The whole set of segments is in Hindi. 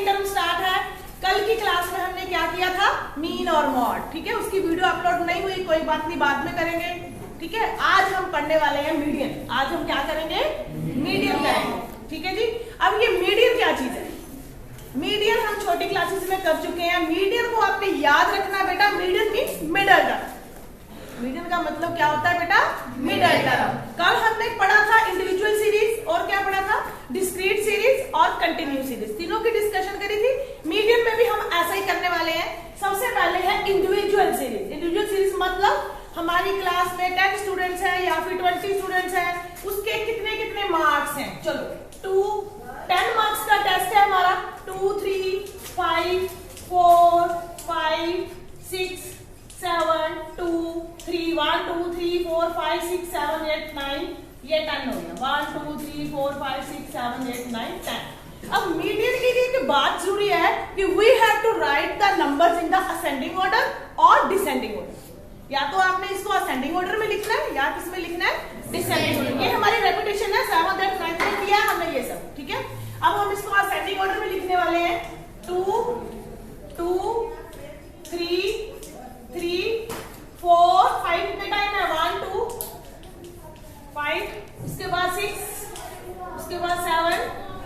टर्म स्टार्ट है। कल की क्लास में हमने क्या किया था, मीन और मॉड, ठीक है। उसकी वीडियो अपलोड नहीं हुई, कोई बात नहीं, बाद में करेंगे, ठीक है। आज हम पढ़ने वाले हैं मीडियन। आज हम क्या करेंगे, मीडियन करेंगे, ठीक है जी। अब ये मीडियन क्या चीज है, मीडियन हम छोटी क्लासेस में कर चुके हैं। मीडियन को आपने याद रखना बेटा, median means middle term. Median का मतलब क्या होता है बेटा, मिडल टर्म। कल हमने पढ़ा था इंडिविजुअल सीरीज और क्या पढ़ा था, डिस्क्रीट सीरीज और कंटिन्यू सीरीज, तीनों की डिस्कशन करी थी। मीडियन में भी हम ऐसा ही करने वाले हैं। सबसे पहले है इंडिविजुअल सीरीज। इंडिविजुअल सीरीज मतलब हमारी क्लास में 10 स्टूडेंट्स हैं या फिर 20 स्टूडेंट्स हैं, उसके कितने कितने मार्क्स हैं। चलो 10 मार्क्स का टेस्ट है हमारा, 2 3 5 4 5 6 7 2 3 1 2 3 4 5 6 7 8 9, ये 10 हो गया। 1 2 3 4 5 6 7 8 9 10। अब मीडियन के लिए एक बात जरूरी है कि we have to write the numbers in the ascending order और डिसेंडिंग ऑर्डर। या तो आपने इसको असेंडिंग ऑर्डर में लिखना है या किस में लिखना है, डिसेंडिंग ऑर्डर। ये हमारी रेपिटेशन है, 7th 8th 9th में किया हमने ये सब, ठीक है। अब हम इसको असेंडिंग ऑर्डर में लिखने वाले हैं। 2 2 3 3 4 5 कितने टाइम है, 1 2 5, उसके बाद 6, उसके बाद 7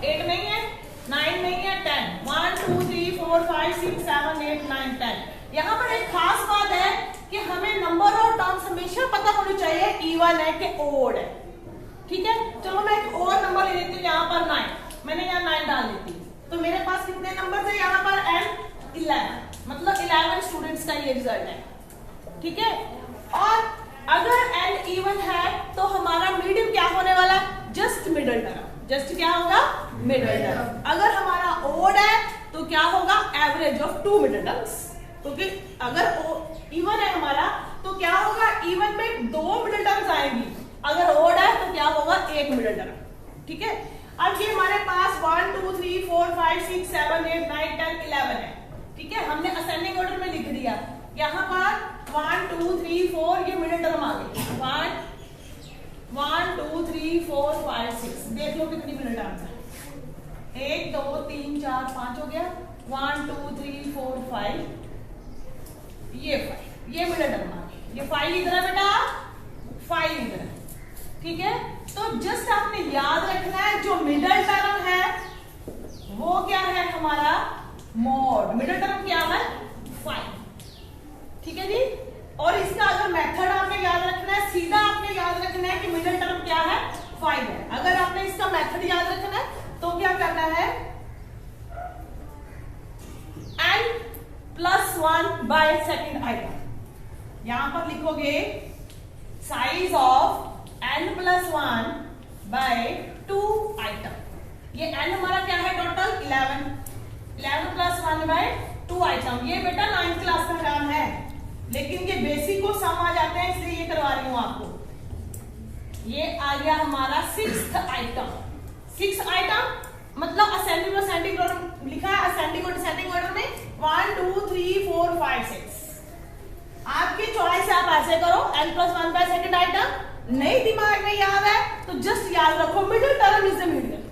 8 नहीं है, 9 नहीं है, 10 1 2 3 4 5 6 7 8 9 10। यहाँ पर एक खास बात है कि हमें नंबर और टर्म्स हमेशा पता होनी चाहिए, इवन है कि ओड है, ठीक है। चलो मैं एक और नंबर ले लेती हूँ, यहाँ पर 9, मैंने यहाँ 9 डाल देती हूँ, तो मेरे पास कितने नंबर है यहाँ पर, n 11, मतलब 11 स्टूडेंट्स का ये रिजल्ट है, ठीक है। और अगर n इवन है तो हमारा मीडियम क्या होने वाला, जस्ट मिडल टर्म। जस्ट क्या होगा, मिडल टर्म। अगर हमारा ओड है तो क्या होगा, एवरेज ऑफ 2 मिडल टर्म्स, क्योंकि अगर इवन है हमारा तो क्या होगा, इवन में 2 मिडल टर्म्स आएंगी, अगर ओड है तो क्या होगा, 1 मिडल टर्म, ठीक है। अब ये हमारे पास 1 2 3 4 5 6 7 8 9 10 11 है, ठीक है। हमने असेंडिंग ऑर्डर में लिख दिया। यहाँ पर 1 2 3 4 ये मिडल टर्म आ गई, 1 2 3 4 5 6, देख लो कितनी मिडल टर्म्स है, 1 2 3 4 5 हो गया, 1 2 3 4 5, ये 5, ये मिडल टर्म आ गई। ये 5 इधर है बेटा, 5 इधर है, ठीक है। तो जस्ट आपने याद रखना है जो मिडल टर्म है वो क्या है हमारा, मॉड। मिडल टर्म क्या है, 5, ठीक है जी। और इसका अगर मेथड आपने याद रखना है, सीधा आपने याद रखना है कि मिडल टर्म क्या है, 5 है। अगर आपने इसका मेथड याद रखना है तो क्या करना है, n + 1 बाय सेकंड आइटम। यहां पर लिखोगे size of n + 1 by 2 item. ये n हमारा क्या है, टोटल 11 + 1 बाय 2 आइटम। ये बेटा 9th क्लास का काम है, लेकिन ये बेसिक को सम आ जाते हैं, इसलिए ये करवा रही हूं आपको। ये आ गया हमारा 6th आइटम। 6 आइटम मतलब असेंडिंग और डिसेंडिंग ऑर्डर लिखा है, असेंडिंग और डिसेंडिंग ऑर्डर में 1 2 3 4 5 6। आपकी चॉइस है, आप ऐसे करो, n + 1 बाय सेकंड आइटम। नहीं दिमाग में याद है तो जस्ट याद रखो middle term is the median,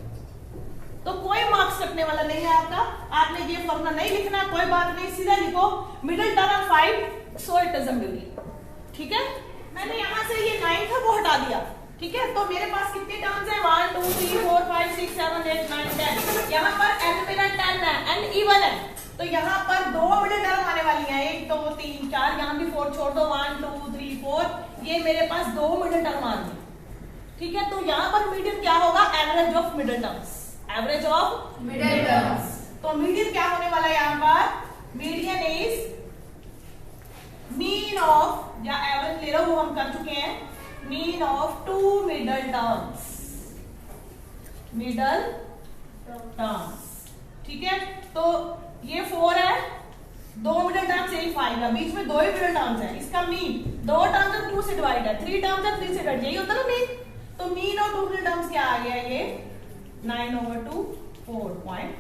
तो कोई मार्क्स कटने वाला नहीं है आपका। आपने ये फॉर्मूला नहीं लिखना, कोई बात नहीं, सीधा लिखो middle term 5, so it is a median, ठीक है। मैंने यहाँ से ये 9 था वो हटा दिया, ठीक है। तो मेरे पास कितने टर्म्स हैं, 1 2 3 4 5 6 7 8 9 10। यहाँ पर n मेरा 10 है, n इवन है, तो यहाँ पर 2 मिडिल टर्म आने वाली हैं, 1 2 3 4, यहाँ भी 4 छोड़ दो, 1 2 3 4, ये मेरे पास 2 मिडिल टर्म आ गई, ठीक है। तो यहाँ पर मीडियन क्या होगा, average of middle terms, average of middle terms. तो मीडियन क्या होने वाला है यहाँ पर, मीडियन इज मीन ऑफ, या एवरेज ले लो वो हम कर चुके हैं, mean of 2 middle terms, middle terms, ठीक है। तो ये 4 है, 2 मिडल टर्म्स, यही 5 है, बीच में 2 ही मिडल टर्म्स है। इसका मीन 2 टर्म्स है 2 से डिवाइड है, 3 टर्म्स है 3 से डिवाइड, यही होता है ना मीन। तो मीन और 2 मिडल टर्म्स क्या आ गया, ये 9/2 4.5,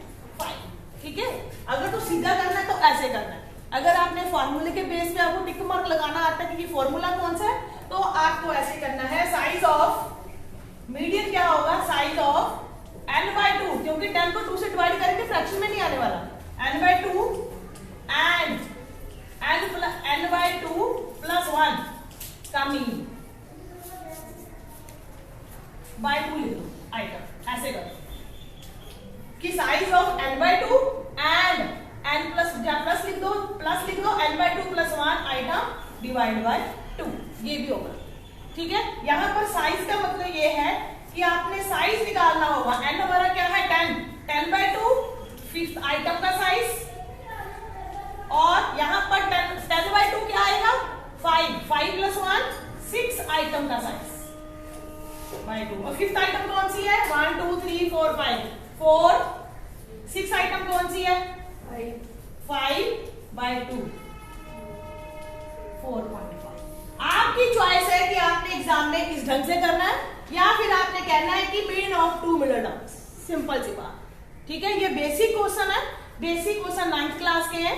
ठीक है। अगर तो सीधा करना है तो ऐसे करना है। अगर आपने फॉर्मूले के बेस पे आपको टिक मार्क लगाना आता है कि ये फॉर्मूला कौन सा है, तो आपको ऐसे करना है, साइज ऑफ मीडियन क्या होगा, साइज ऑफ n/2, क्योंकि 10 को 2 से डिवाइड करेंगे फ्रैक्शन में नहीं आने वाला, डिवाइड बाय 2, ये भी होगा। ठीक है, यहाँ पर साइज का मतलब ये है कि आपने साइज निकालना होगा। n हमारा क्या है 10/2 फिफ्थ आइटम का साइज, और यहाँ पर 10/2 क्या आएगा 5 + 1 6 आइटम का साइज बाय 2। और फिफ्थ आइटम कौन सी है 1 2 3 4 5 4। 6 आइटम कौन सी है 5/2 4.5। आपकी चॉइस है कि आपने एग्जाम में किस ढंग से करना है, या फिर आपने कहना है कि mean of 2 middle terms. Simple सी बात। ठीक है, ये बेसिक क्वेश्चन है, बेसिक क्वेश्चन 9th क्लास के हैं।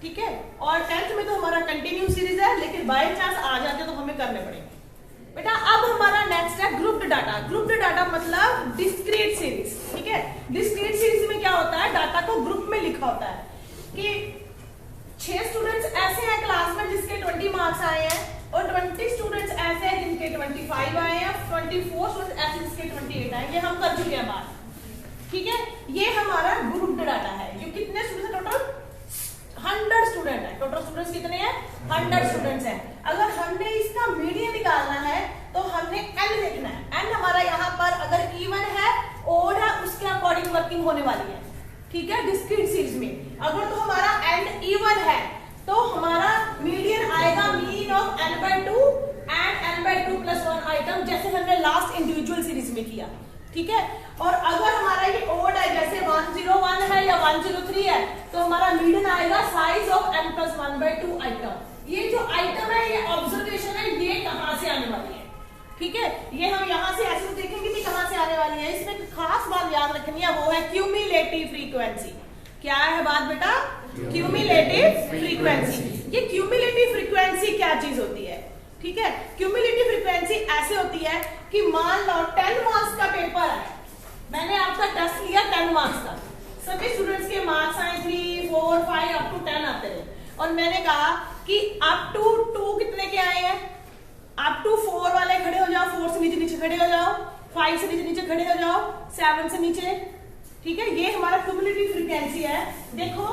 ठीक है, और 10th में तो हमारा कंटिन्यू सीरीज है, लेकिन बाय चांस आ जाते तो हमें करने पड़ेंगे बेटा। अब हमारा नेक्स्ट है ग्रुप्ड डाटा। ग्रुप्ड डाटा मतलब डिस्क्रीट सीरीज। ठीक है, डिस्क्रीट सीरीज में क्या होता है, डाटा को ग्रुप में लिखा होता है कि 6 स्टूडेंट्स ऐसे हैं क्लास में जिसके 20 मार्क्स आए हैं, और 20 स्टूडेंट्स ऐसे हैं जिनके 25 आए हैं, 24 स्टूडेंट्स ऐसे जिसके 28 आए। ये हम कर चुके हैं बात। ठीक है, ये हमारा ग्रुप्ड डाटा है। ये कितने स्टूडेंट्स है टोटल 100 स्टूडेंट है। टोटल स्टूडेंट्स कितने हैं 100 स्टूडेंट्स हैं। अगर हमने इसका मीडियन निकालना है तो हमने n देखना है। n हमारा यहाँ पर अगर इवन है ओड है उसके अकॉर्डिंग वर्किंग होने वाली है। ठीक है, डिस्क्रीट सीरीज में अगर तो हमारा n इवन है तो हमारा मीडियन आएगा mean of n/2 and n/2 + 1 item, जैसे हमने लास्ट इंडिविजुअल सीरीज में किया। ठीक है, और अगर हमारा ये ओड है जैसे 101 है या 103 है तो हमारा मीडियन आएगा साइज ऑफ n + 1/2 आइटम। ये जो आइटम है ये ऑब्जर्वेशन है, ये कहां से आने वाली है। ठीक है, ये हम यहां से ऐसे देखेंगे कि कहां से आने वाली है। इसमें खास बात याद रखनी है, वो है क्यूमुलेटिव फ्रीक्वेंसी। क्या है बात बेटा, क्यूमुलेटिव फ्रीक्वेंसी। ये क्यूमुलेटिव फ्रीक्वेंसी क्या चीज होती है। ठीक है, क्यूमुलेटिव फ्रीक्वेंसी ऐसे होती है कि मान लो 10 मार्क्स का पेपर है, मैंने आपका टेस्ट लिया 10 मार्क्स का, सभी स्टूडेंट्स के मार्क्स आए 3 4 5 अप टू 10 आते रहे, और मैंने कहा कि अप टू 2 कितने के आए हैं, अप टू 4 वाले खड़े हो जाओ, 4 से नीचे नीचे खड़े हो जाओ, 5 से नीचे नीचे खड़े हो जाओ, 7 से नीचे। ठीक है, ये हमारा क्यूमुलेटिव फ्रीक्वेंसी है। देखो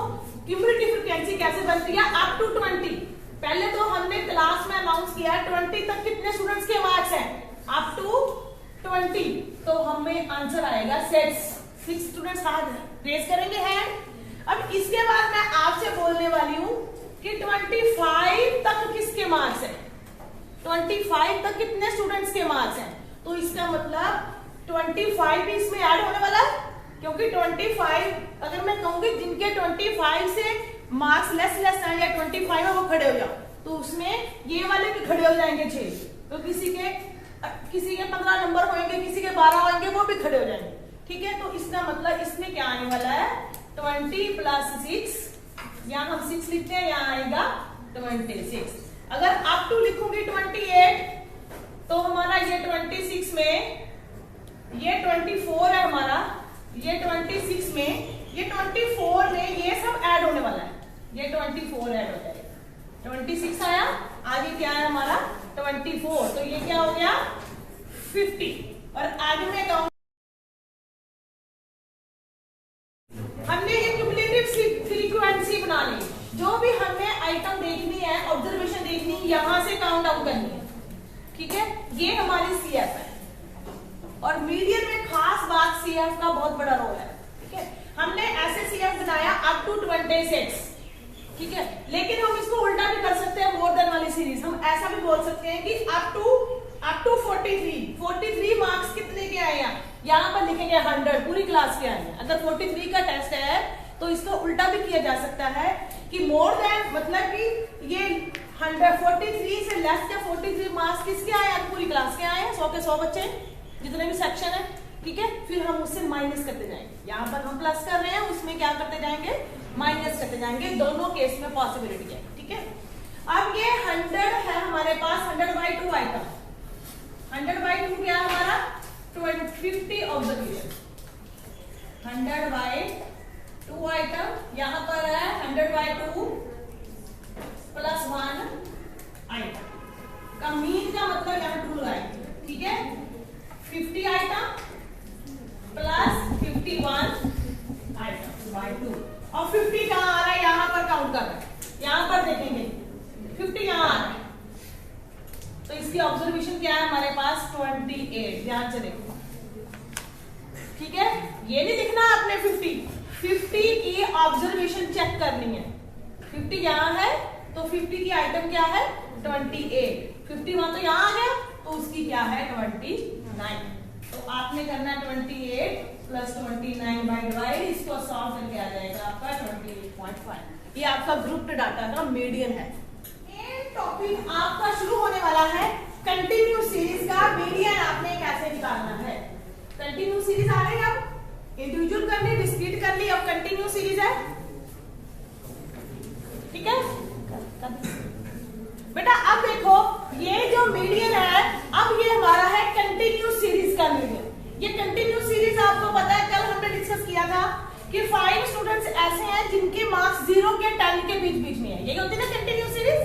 क्यूमुलेटिव फ्रीक्वेंसी कैसे बनती है, अप टू 20। पहले तो हमने क्लास में अनाउंस किया 20 तक कितने स्टूडेंट्स के मार्क्स हैं, अप टू 20, तो हमें आंसर आएगा 6 स्टूडेंट्स हाथ रेज करेंगे हैंड। अब इसके बाद मैं आपसे बोलने वाली हूं कि 25 तक किसके मार्क्स हैं, 25 तक कितने स्टूडेंट्स के मार्क्स हैं। तो इसका मतलब 25 भी इसमें ऐड होने वाला है, क्योंकि 25 अगर मैं कहूंगी जिनके 25 से मार्क्स लेस हैं या 25 है वो खड़े हो जाओ, तो उसमें ये वाले भी खड़े हो जाएंगे 6। तो किसी के 15 नंबर होंगे, किसी के 12 होंगे, वो भी खड़े हो जाएंगे। ठीक है, तो इसका मतलब इसमें क्या आने वाला है 20 + 6, यहाँ हम 6 लिखते हैं, यहाँ आएगा 26। अगर अप टू लिखूंगी 28 तो हमारा ये 26 में ये 24 है हमारा, ये 26 में ये 24 में ये सब ऐड होने वाला है, ये 24 ऐड हो जाएगा। 26 आया, आगे क्या है हमारा 24, तो ये क्या हो गया 50। और आगे मैं कहूंगा हमने ये क्यूमुलेटिव फ्रीक्वेंसी बना ली, जो भी हमें आइटम देखनी है, ऑब्जर्वेशन देखनी है, यहां से काउंट डाउन करनी है। ठीक है, ये हमारी सीएफ है। और मीडियन में खास बात सीएफ का बहुत बड़ा रोल है। ठीक है, हमने ऐसे सीएफ बनाया अप टू 26। ठीक है, लेकिन हम इसको उल्टा भी कर सकते हैं, मोर देन वाली सीरीज। हम ऐसा भी बोल सकते हैं कि अप टू 43 मार्क्स कितने के आए हैं, यहाँ पर लिखेंगे 100 पूरी क्लास के आए हैं। अगर 43 का टेस्ट है तो इसको उल्टा भी किया जा सकता है कि मोर देन मतलब कि ये 143 से लेस के 43 मार्क्स किसके आए हैं, पूरी क्लास के आए हैं, 100 के 100 बच्चे जितने भी सेक्शन है। ठीक है, फिर हम उससे माइनस करते जाएंगे, यहाँ पर हम प्लस कर रहे हैं, उसमें क्या करते जाएंगे माइनस करते जाएंगे। दोनों केस में पॉसिबिलिटी है। ठीक है, अब ये 100 है हमारे पास, 100/2 आइटम, 100/2 क्या हमारा 50 ऑब्जर्वेशन, 100/2 आइटम, यहाँ पर है 100/2 + 1 आइटम का मीन का मतलब यहाँ 2 लगाएंगे। ठीक है, 50 आइटम + 51 आइटम बाय 2। और 50 कहाँ आ रहा है, यहाँ पर काउंट कर रहे हैं, यहाँ पर देखेंगे 50 यहाँ आ रहा है, तो इसकी ऑब्जर्वेशन क्या है हमारे पास 28, ध्यान से देखो, ठीक है। ये नहीं लिखना आपने 50 की ऑब्जर्वेशन चेक करनी है। 50 यहाँ है तो 50 की आइटम क्या है 28, 51 तो यहाँ आ गया तो उसकी क्या है 29। तो आपने करना 28 प्लस 29 बाई डिवाइड, इसको सॉल्व करके आ जाएगा आपका 28.5। ये आपका ग्रुप डाटा का मीडियन है। टॉपिक आपका शुरू होने वाला है कंटिन्यू सीरीज का मीडियन आपने कैसे निकालना है। कंटिन्यू सीरीज आ गई, अब इंडिविजुअल कर ली, डिस्क्रीट कर ली, अब कंटिन्यू सीरीज है, ठीक है बेटा। अब देखो ये जो मीडियन है, अब ये हमारा है कंटिन्यू सीरीज का मीडियन। ये कंटिन्यू सीरीज आपको पता है, कल हमने डिस्कस किया था कि 5 स्टूडेंट्स ऐसे हैं जिनके मार्क्स 0 के 10 के बीच में है, ये होती है ना कंटिन्यू सीरीज।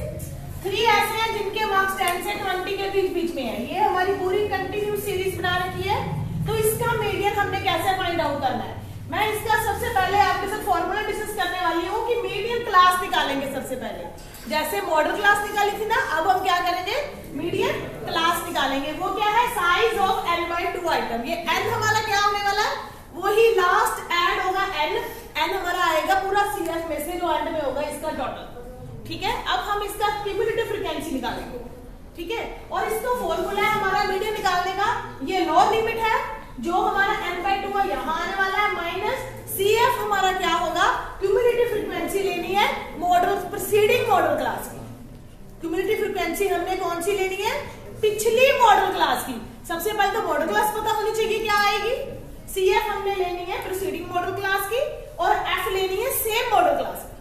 3 ऐसे हैं जिनके मार्क्स 10 से 20 के बीच में है, ये हमारी पूरी कंटिन्यू सीरीज बना रखी है। तो इसका मीडियन हमने कैसे फाइंड आउट करना है, मैं इसका सबसे पहले आपके साथ फॉर्मूला डिस्कस करने वाली हूँ कि मीडियन क्लास निकालेंगे सबसे पहले। जैसे मॉडल क्लास निकाली थी ना, अब हम क्या करेंगे मीडियन क्लास निकालेंगे। वो क्या है साइज ऑफ n/2 आइटम। ये n हमारा क्या होने वाला है, वही लास्ट ऐड होगा n हमारा आएगा पूरा CF में से जो एंड में होगा इसका टोटल, ठीक है। अब हम इसका क्यूमुलेटिव फ्रीक्वेंसी निकालेंगे, ठीक है। और इसका फॉर्मूला है हमारा मीडियन निकालने का, ये लोअर लिमिट है जो हमारा n/2 यहाँ आने वाला है, माइनस CF हमारा क्या होगा, क्यूमुलेटिव फ्रीक्वेंसी लेनी है मॉडल प्रीसीडिंग मॉडल क्लास की। क्यूमुलेटिव फ्रीक्वेंसी हमने कौन सी लेनी है, पिछली मॉडल क्लास की। सबसे पहले तो मॉडल क्लास पता होनी चाहिए क्या आएगी, CF हमने लेनी है प्रीसीडिंग मॉडल क्लास की, और F लेनी है सेम मॉडल क्लास की।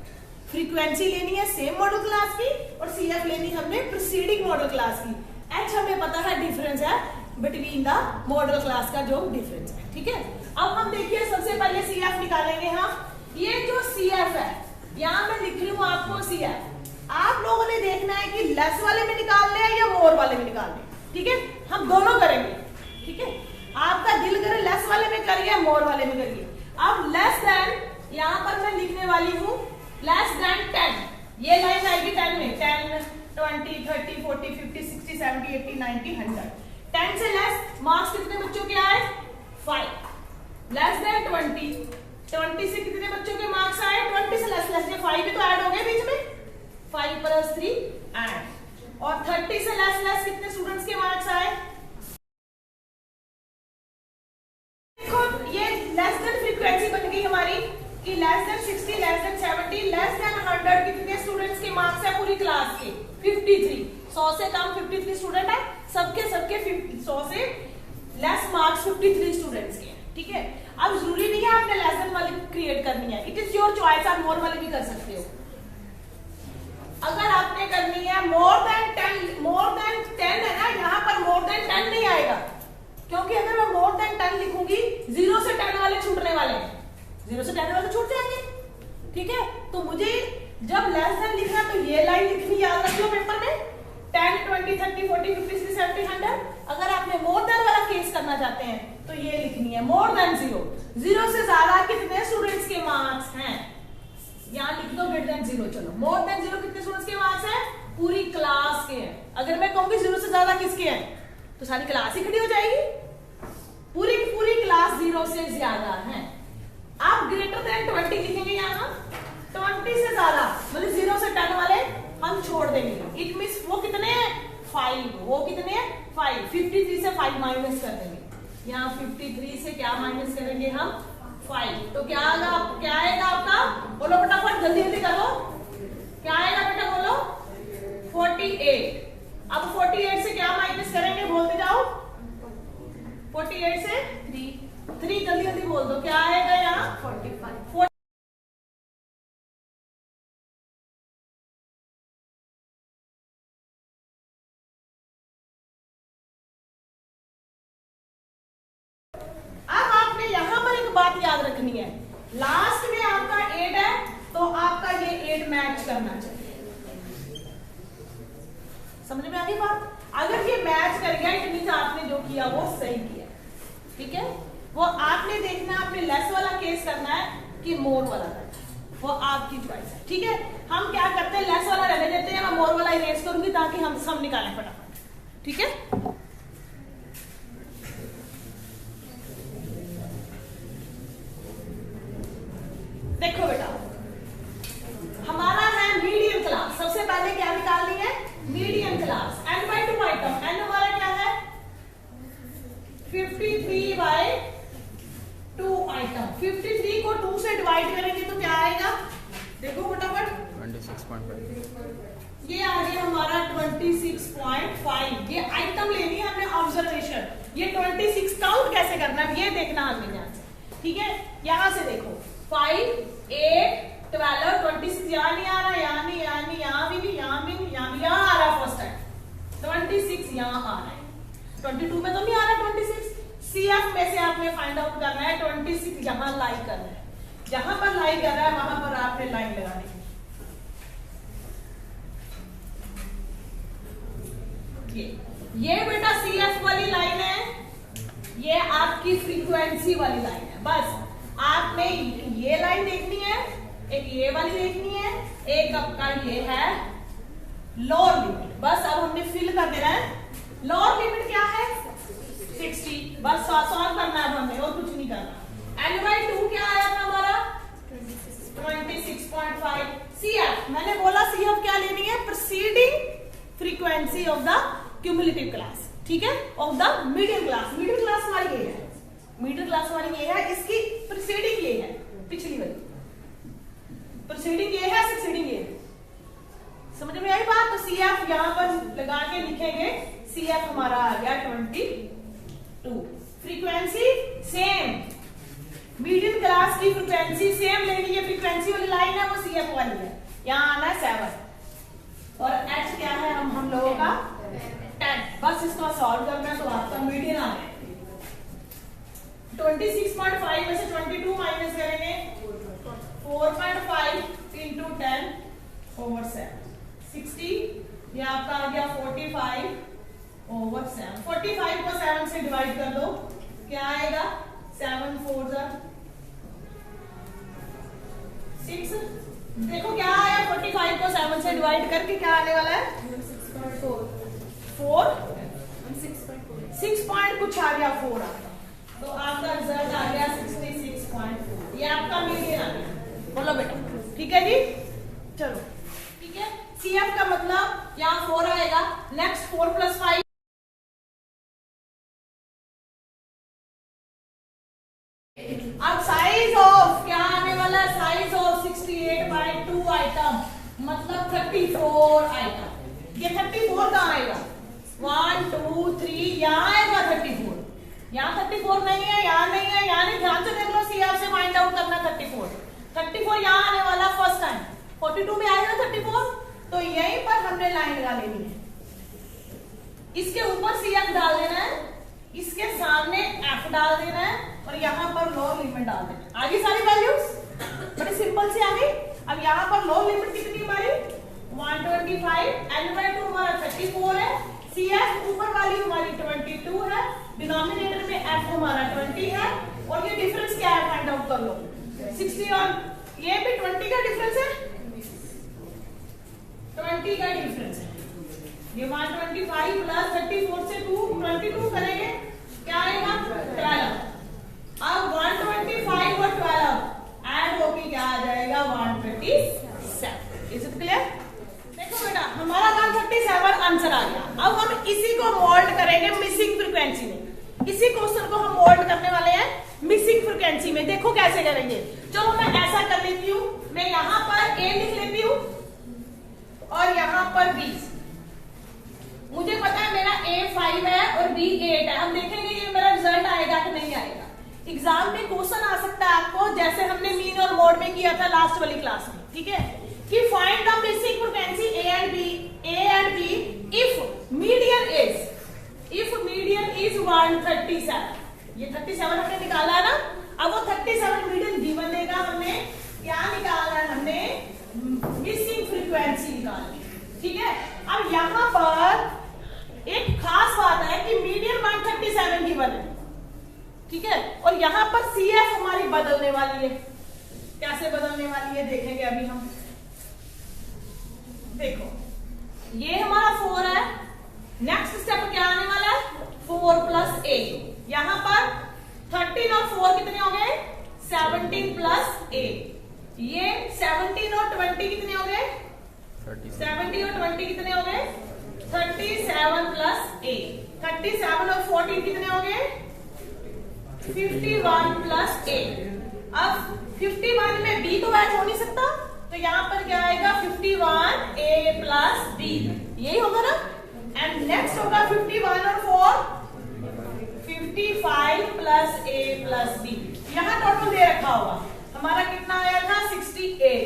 फ्रीक्वेंसी लेनी है सेम मॉडल क्लास की, और CF लेनी हमने प्रीसीडिंग मॉडल क्लास की। H हमें पता है डिफरेंस है बिटवीन द मॉडल क्लास का जो डिफरेंस है, ठीक है। अब हम देखिए सबसे पहले CF निकालेंगे हम। ये जो CF है, यहाँ मैं लिख रही हूँ आपको CF। आप लोगों ने देखना है कि लेस वाले में निकालने हैं या मोर वाले में निकालने, ठीक है। हम दोनों करेंगे, ठीक है। आपका दिल करे लेस वाले में करिए, मोर वाले में करिए। अब लेस देन, यहाँ पर मैं लिखने वाली हूँ लेस देन 10, ये लाइन आएगी 10 में, 10, 20, 30, 40, 50, 60, 70, 80, 90, 100। 10 से लेस मार्क्स कितने बच्चों के आए 5, लेस देन 20, 20 से कितने बच्चों के मार्क्स आए 20 से लेस, 5 भी तो ऐड हो गए बीच में, 5 + 3 ऐड। और 30 से लेस कितने स्टूडेंट्स के मार्क्स आए, देखो ये लेस देन फ्रीक्वेंसी बन गई हमारी कि less than 60, less than 70, less than 100 कितने स्टूडेंट्स के मार्क्स है पूरी क्लास के 53। 100 से कम 53 स्टूडेंट है, सबके 100 से लेस मार्क्स 53 स्टूडेंट्स के, ठीक है। अब जरूरी नहीं है आपने लेस देन वाली क्रिएट करनी है, इट इज योर चॉइस, आप मोर वाली भी कर सकते हो। अगर आपने करनी है मोर देन 10 है ना, यहाँ पर मोर देन 10 नहीं आएगा, क्योंकि अगर मैं मोर देन 10 लिखूंगी 0 से 10 वाले छूटने वाले हैं, 0 से 10 वाले छूट जाएंगे, ठीक है। तो मुझे जब लेस देन लिखना तो ये लाइन लिखनी, याद रख लो पेपर में, 10, 20, 30, 40, 50, 60, 70, 100। अगर आपने मोर देन वाला केस करना चाहते हैं तो ये लिखनी है मोर देन 0, 0 से ज्यादा कितने स्टूडेंट्स के मार्क्स हैं, यहाँ लिख दो ग्रेटर देन 0। चलो मोर देन 0 कितने स्टूडेंट्स के मार्क्स हैं, पूरी क्लास के हैं। अगर मैं कहूंगी 0 से ज्यादा किसके हैं तो सारी क्लास ही खड़ी हो जाएगी, पूरी क्लास 0 से ज्यादा है। आप ग्रेटर देन 20 लिखेंगे, यहाँ 20 से ज्यादा मतलब 0 से 10 वाले हम छोड़ देंगे। इट मींस वो कितने हैं 5, वो कितने हैं 5, 53 से 5 माइनस कर देंगे। यहाँ 53 से क्या माइनस करेंगे हम 5, तो क्या आएगा आपका, बोलो फटाफट जल्दी जल्दी करो, क्या आएगा बेटा बोलो 48। अब 48 से क्या माइनस करेंगे बोलते जाओ, 48 से 3 जल्दी जल्दी बोल दो, क्या आएगा यहाँ 45। अब आपने यहाँ पर एक बात याद रखनी है, लास्ट में आपका 8 है तो आपका ये 8 मैच करना चाहिए। समझ में आ गई बात, अगर ये मैच कर गया इट मींस आपने जो किया वो सही किया, ठीक है। वो आपने देखना, आपने लेस वाला केस करना है कि मोर वाला करना है, वो आपकी चॉइस है, ठीक है। हम क्या करते हैं लेस वाला रहने देते हैं, मैं मोर वाला इरेज करूंगी ताकि हम सब निकालें फटाफट। ठीक है। देखो बेटा, हमारा है मीडियम क्लास। सबसे पहले क्या निकालनी है? Medium class. n by 2 item. n हमारा क्या है? 53 by 2 आइटम। 53 को 2 से डिवाइड करेंगे तो क्या आएगा? देखो फटाफट, 26.5। ये आ गया हमारा 26.5। ये आइटम लेनी है हमने, ऑब्जर्वेशन। ये 26 काउंट कैसे करना है ये देखना हमने ध्यान से, ठीक है। यहां से देखो 5, 8, 12, 26 यहाँ नहीं आ रहा, यहाँ नहीं, यहाँ नहीं, यहाँ भी नहीं, यहाँ भी नहीं, यहाँ भी, यहाँ आ रहा फर्स्ट टाइम 26 यहाँ आ रहा है। 22 में तो नहीं आ रहा 26। CF में से आपने फाइंड आउट करना है 26 यहाँ लाई कर रहा है। जहां पर लाई कर रहा है वहां पर आपने लाइन लगानी है। ये बेटा CF वाली लाइन है, ये आपकी फ्रीक्वेंसी वाली लाइन है। बस आपने ये लाइन देखनी है, एक ये वाली देखनी है, एक आपका ये है लोअर लिमिट। बस अब हमने फिल कर देना है। लोअर लिमिट क्या है? 60। बस सॉल्व करना है हमने, और कुछ नहीं करना। n by 2 क्या आया था हमारा? 26.5। CF मैंने बोला CF क्या लेनी है? Preceding frequency of the cumulative class, ठीक है, of the medium class. Medium class हमारी ये है, मीडियम क्लास हमारी ये है, इसकी प्रीसीडिंग ये है, पिछली वाली प्रीसीडिंग ये है, सक्सीडिंग ये है। समझ में आई बात? तो CF यहां पर लगा के लिखेंगे। CF हमारा आ गया 22। फ्रीक्वेंसी सेम, मीडियम क्लास की फ्रीक्वेंसी सेम लेनी है। फ्रीक्वेंसी वाली लाइन है वो CF वाली है। यहाँ आना है 7 और H क्या है हम लोगों का? 10। बस इसको सॉल्व करना है तो आपका मीडियन आ गया। 26.5 में से 22 माइनस करेंगे, 4.5 इंटू 10 ओवर 7, 60। ये आपका आ गया 45 ओवर 7। 45 को 7 से डिवाइड कर दो, क्या आएगा? 7 4 6। देखो क्या आया? 45 को 7 से डिवाइड करके क्या आने वाला है? 4 6 पॉइंट कुछ आ गया, 4 आ गया। तो आपका रिजल्ट आ गया 66.4। ये आपका मीडियन आ गया। बोलो बेटा, ठीक है जी। चलो ठीक है। CF का मतलब यहाँ 4 आएगा। नेक्स्ट 4 + 5। अब साइज ऑफ क्या आने वाला है? साइज ऑफ 68/2 आइटम, मतलब 34 आइटम। ये 34 कहाँ आएगा? 1 2 3 यहाँ आएगा 34। यहाँ 34 नहीं है, यहाँ नहीं है, यहाँ नहीं। ध्यान से देख लो, CF से फाइंड आउट करना 34 यहाँ आने वाला फर्स्ट टाइम। 42 में आएगा 34, तो यहीं पर हमने लाइन लगा लेनी है। इसके ऊपर CF डाल देना है, इसके सामने F डाल देना है, और यहाँ पर लोअर लिमिट डाल देना है। आगे सारी वैल्यूज बड़ी सिंपल सी आ गई। अब यहाँ पर लोअर लिमिट कितनी हमारी? 125। n by 2 हमारा 34 है। CF ऊपर वाली हमारी 22 है, डिनोमिनेटर में F हमारा 20 है, और ये डिफरेंस क्या है फाइंड आउट कर लो। 60 और ये भी 20 का डिफरेंस है, 20 का डिफरेंस है। ये 125 प्लस 34 से 22 करेंगे, क्या आएगा? 12। अब 125 और 12 ऐड होके क्या आ जाएगा? 127। Is it clear? देखो बेटा, हमारा 137 आंसर आ गया। अब हम इसी को मोल्ड करेंगे मिसिंग फ्रीक्वेंसी में। इसी क्वेश्चन को हम मोल्ड करने वाले हैं मिसिंग फ्रीक्वेंसी में। देखो कैसे करेंगे। चलो मैं ऐसा कर लेती हूँ, मैं यहाँ पर A लिख लेती हूँ और यहाँ पर B। मुझे पता है मेरा A 5 है और B 8 है। हम देखेंगे ये मेरा रिजल्ट आएगा कि नहीं आएगा। एग्जाम में क्वेश्चन आ सकता है आपको, जैसे हमने मीन और मोड में किया था लास्ट वाली क्लास में, ठीक है, कि find the missing frequency A and B if median is 137। ये 37 हमने निकाला है ना। अब वो 37 मीडियन गिवन देगा। हमने क्या निकालना है? हमने मिसिंग फ्रीक्वेंसी निकालनी है, ठीक है। अब यहाँ पर एक खास बात है कि मीडियन 137 गिवन है, ठीक है, और यहाँ पर CF हमारी बदलने वाली है। कैसे बदलने वाली है देखेंगे अभी हम। देखो ये हमारा 4 है। नेक्स्ट स्टेप क्या 4 प्लस ए, यहाँ पर 13 और 4 कितने हो गए 17 प्लस ए, ये 17 और 20 कितने हो गए 70 और 20 कितने हो गए 37 प्लस ए, 37 और 14 कितने हो गए 51 प्लस ए। अब 51 में बी तो ऐड हो नहीं सकता, तो यहाँ पर क्या आएगा 51 ए प्लस बी, यही होगा ना। एंड नेक्स्ट होगा 51 और 4 55 प्लस ए प्लस बी, यहाँ टोटल दे रखा होगा हमारा कितना आया था 68,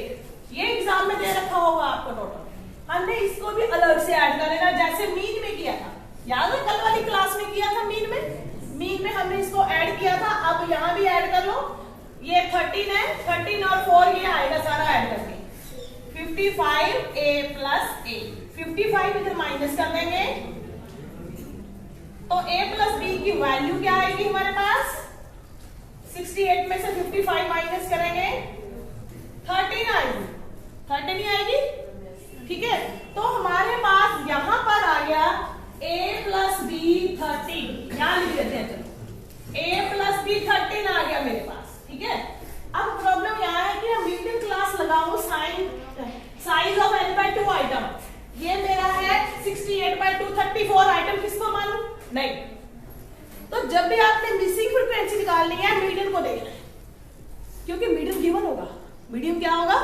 ये एग्जाम में दे रखा होगा आपको टोटल, हमने इसको भी अलग से ऐड कर लेना जैसे मीन में किया था, याद है कल वाली क्लास में किया था मीन में हमने इसको ऐड किया था। अब यहाँ भी ऐड कर लो, ये 13 है, 13 और 4 ये आएगा सारा ऐड करके 55 ए प्लस ए, 55 इधर माइनस कर देंगे तो a प्लस बी की वैल्यू क्या आएगी हमारे पास 68 में से 55 माइनस करेंगे 13 आएगी, 13 ही आएगी, ठीक है। तो हमारे पास यहां पर आ गया a प्लस बी 13, यहां लिख देते हैं, चलो a प्लस बी 13 आ गया मेरे पास, ठीक है। अब प्रॉब्लम यहाँ है कि मीडियम क्लास लगाऊं साइज ऑफ n/2 आइटम, ये मेरा है 68/2 34 आइटम, किसको मालूम नहीं। तो जब भी आपने मिसिंग फ्रीक्वेंसी निकालनी है मीडियम को देखना है, क्योंकि मीडियम गिवन होगा, मीडियम क्या होगा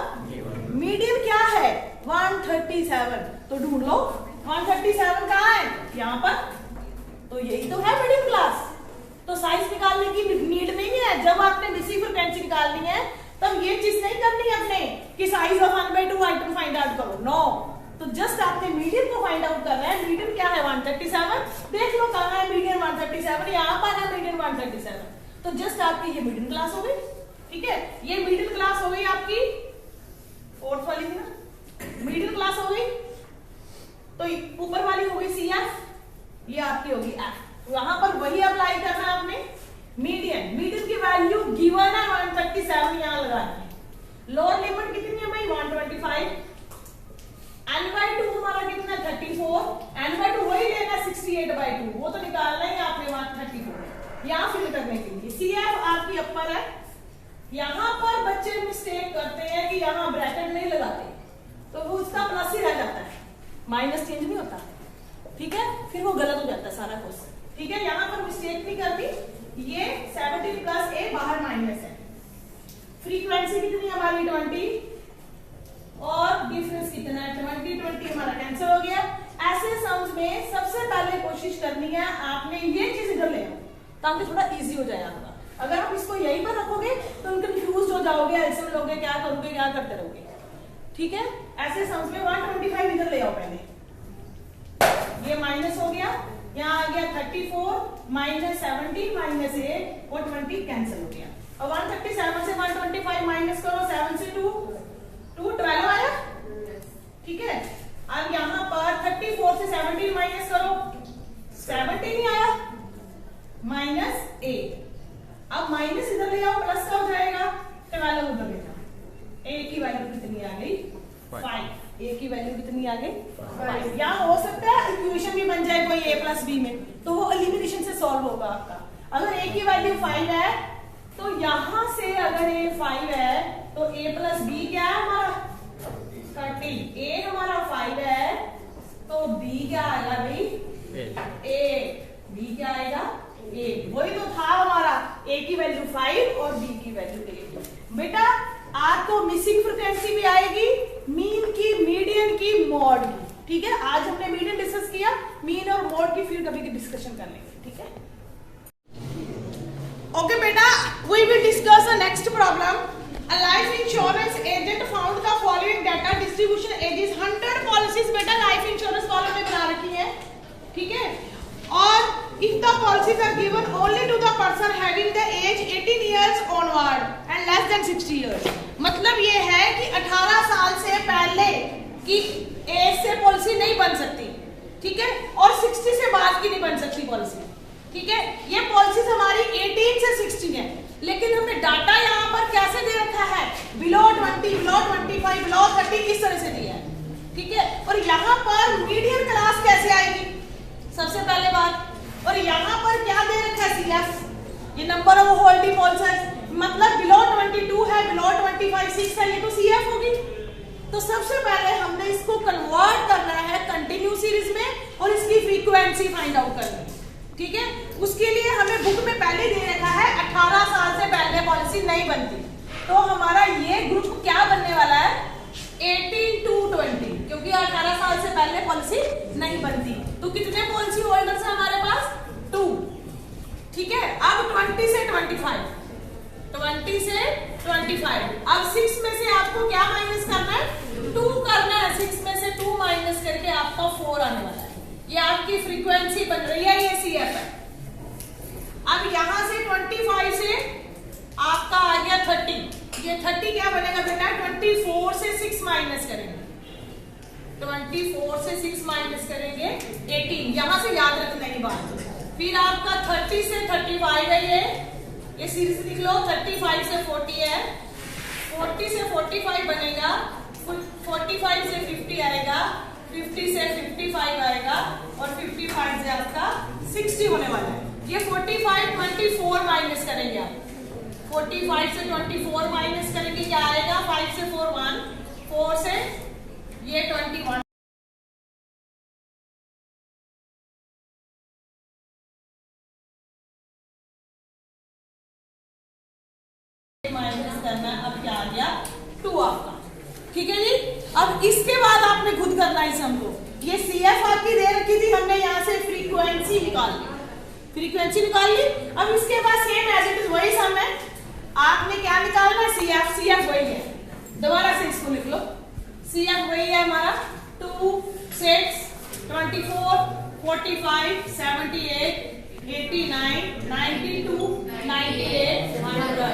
मीडियम क्या है 137, तो ढूंढ लो 137 कहाँ है यहाँ पर, तो यही तो है मीडियम क्लास। तो साइज निकालने की नीड नहीं है, जब आपने मिसिंग फ्रीक्वेंसी निकालनी है तब ये चीज नहीं करनी है अपने कि size of 1/2 item find out करो, नो। तो जस्ट आपने मीडियम को फाइंड आउट करना है, मीडियम क्या है 137, देख लो कहाँ है मीडियम 137, यहाँ पर है मीडियम 137, तो जस्ट आपकी ये मीडियम क्लास हो गई, ठीक है। ये मीडियम क्लास हो गई आपकी फोर्थ वाली थी ना, मीडियम क्लास हो गई, तो ऊपर वाली हो गई CF, ये आपकी होगी F, वहां पर वही अप्लाई करना है आपने। मीडियम की वैल्यू गिवन है 137, यहां लगानी है। लोअर लिमिट कितनी है भाई 125, n/2 हमारा कितना 34, n/2 वही लेना 68/2, वो तो निकालना ही आपने 134 यहां फिल करने के लिए। CF आपकी अपर है, यहां पर बच्चे मिस्टेक करते हैं कि यहां ब्रैकेट नहीं लगाते, तो वो उसका प्लस ही रह जाता है, माइनस चेंज नहीं होता, ठीक है, फिर वो गलत हो जाता है सारा क्वेश्चन, ठीक है। यहां पर मिस्टेक नहीं करनी, ये 17 प्लस ए बाहर माइनस है, फ्रीक्वेंसी कितनी हमारी 20 और डिफरेंस कितना है 20 हमारा कैंसिल हो गया। ऐसे सम्स में सबसे पहले कोशिश करनी है आपने ये चीज इधर ले आओ ताकि थोड़ा इजी हो जाए आपका। अगर आप इसको यहीं पर रखोगे तो कंफ्यूज हो जाओगे, ऐसे लोगे क्या करोगे क्या करते रहोगे, ठीक है। ऐसे सम्स में 125 इधर ले आओ पहले, ये माइनस हो गया, यहाँ आ गया 34 माइनस 17 माइनस 8 और 20 कैंसिल हो गया। और 137 से 125 माइनस करो, 7 से 2 12 आया, ठीक है। अब यहाँ पर 34 से 17 माइनस करो, 17 ही आया माइनस 8, अब माइनस इधर ले आओ प्लस का हो जाएगा, 12 उधर ले जाओ, ए की वैल्यू कितनी आ गई 5, ए की वैल्यू कितनी आ गई 5। यहाँ हो सकता है इक्वेशन भी बन जाए कोई a प्लस बी में, तो वो एलिमिनेशन से सॉल्व होगा आपका। अगर a की वैल्यू 5 है तो यहां से अगर a 5 है तो a प्लस बी क्या है हमारा 30, a हमारा 5 है तो b क्या आएगा भाई 8, b क्या आएगा 8, वही तो था हमारा, a की वैल्यू 5 और b की वैल्यू 8। बेटा आपको मिसिंग फ्रीक्वेंसी भी आएगी, मीन की, मीडियन की, मॉड की, ठीक है। आज हमने मीडियन डिस्कस किया, मीन और मॉड की फिर कभी डिस्कशन कर लेंगे, ठीक है। ओके बेटा, we will discuss the next problem. A life insurance agent found the following data distribution ages 100 policies बेटा लाइफ इंश्योरेंस वालों ने बना रखी है, ठीक है। और if the policies are given only to the person having the age 18 years onward and less than 60 years, मतलब ये है कि 18 साल से पहले की एज से पॉलिसी नहीं बन सकती, ठीक है, और 60 से बाद की नहीं बन सकती पॉलिसी, ठीक है। ये पॉलिसीज हमारी 18 से 60 है, लेकिन हमने डाटा यहाँ पर कैसे दे रखा है बिलो 20, बिलो 25, बिलो 30 इस तरह से दिया है, ठीक है। और यहाँ पर मीडियम क्लास कैसे आएगी, सबसे पहले बात और यहाँ पर क्या दे रखा है CF, ये नंबर ऑफ होल डिपोल्स है, मतलब बिलो 22 है, बिलो 25 6 है, ये तो CF होगी। तो सबसे पहले हमने इसको कन्वर्ट करना है कंटिन्यू सीरीज में और इसकी फ्रीक्वेंसी फाइंड आउट करनी है, ठीक है। उसके लिए हमें बुक में पहले दे रखा है 18 साल से पहले पॉलिसी नहीं बनती, तो हमारा ये ग्रुप क्या बनने वाला है 18 to 20, क्योंकि 18 साल से पहले पॉलिसी नहीं बनती। तो कितने पॉलिसी होल्डर्स है हमारे पास 2, ठीक है। अब 20 से 25, 20 से 25, अब 6 में से आपको क्या माइनस करना है 2 करना है, 6 में से 2 माइनस करके आपका 4 आने वाला है, ये आपकी फ्रीक्वेंसी बन रही है, ये CF है। अब यहां से 25 से आपका आ गया 30, ये 30 क्या बनेगा बेटा 24 से 6 माइनस करेंगे, 24 से 6 माइनस करेंगे 18, यहां से याद रखना ही बात। फिर आपका 30 से 35 है, ये सीरीज लिख लो, 35 से 40 है, 40 से 45 बनेगा, 45 से 50 आएगा, 50 से 55 आएगा और 55 से आपका 60 होने वाला है। ये 45 24 माइनस करेंगे आप, 45 से 24 माइनस करेंगे, क्या आएगा 5 से 4 1, 4 से ये 21 माइनस करना है, अब क्या आ गया 2 आपका, ठीक है जी। अब इसके बाद आपने खुद करना है सम को, ये CF आपकी दे रखी थी, हमने यहाँ से फ्रीक्वेंसी निकाल ली, फ्रीक्वेंसी निकाल ली। अब इसके बाद सेम एज इट इज वही सम है, आपने क्या निकालना है CF, CF वही है, दोबारा से इसको लिख लो, CF वही है हमारा 2 6 24 45 78 89 92 98 100,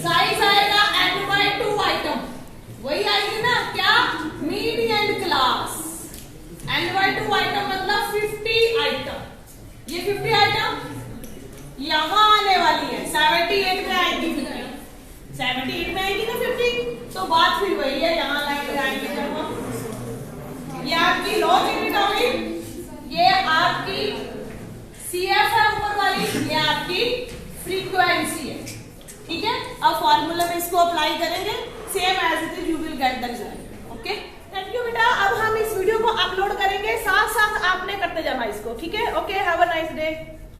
साइज आएगा N/2 आइटम, वही आएगी ना क्या मीडियन क्लास, N/2 आइटम मतलब 50 आइटम, ये 50 आइटम यहां आने वाली है, 78 में आएगी 50, 78 में आएगी ना 50, तो बात फिर वही है, यहाँ लाइन लगाएंगे जब हम, ये आपकी लॉग यूनिट होगी, ये आपकी CF है ऊपर वाली, ये आपकी फ्रीक्वेंसी है, ठीक है। अब फॉर्मूला में इसको अप्लाई करेंगे, same as it is you will get the result, okay. Thank you बेटा। अब हम इस वीडियो को अपलोड करेंगे, साथ साथ आपने करते जाना इसको, ठीक है। Okay, have a nice day.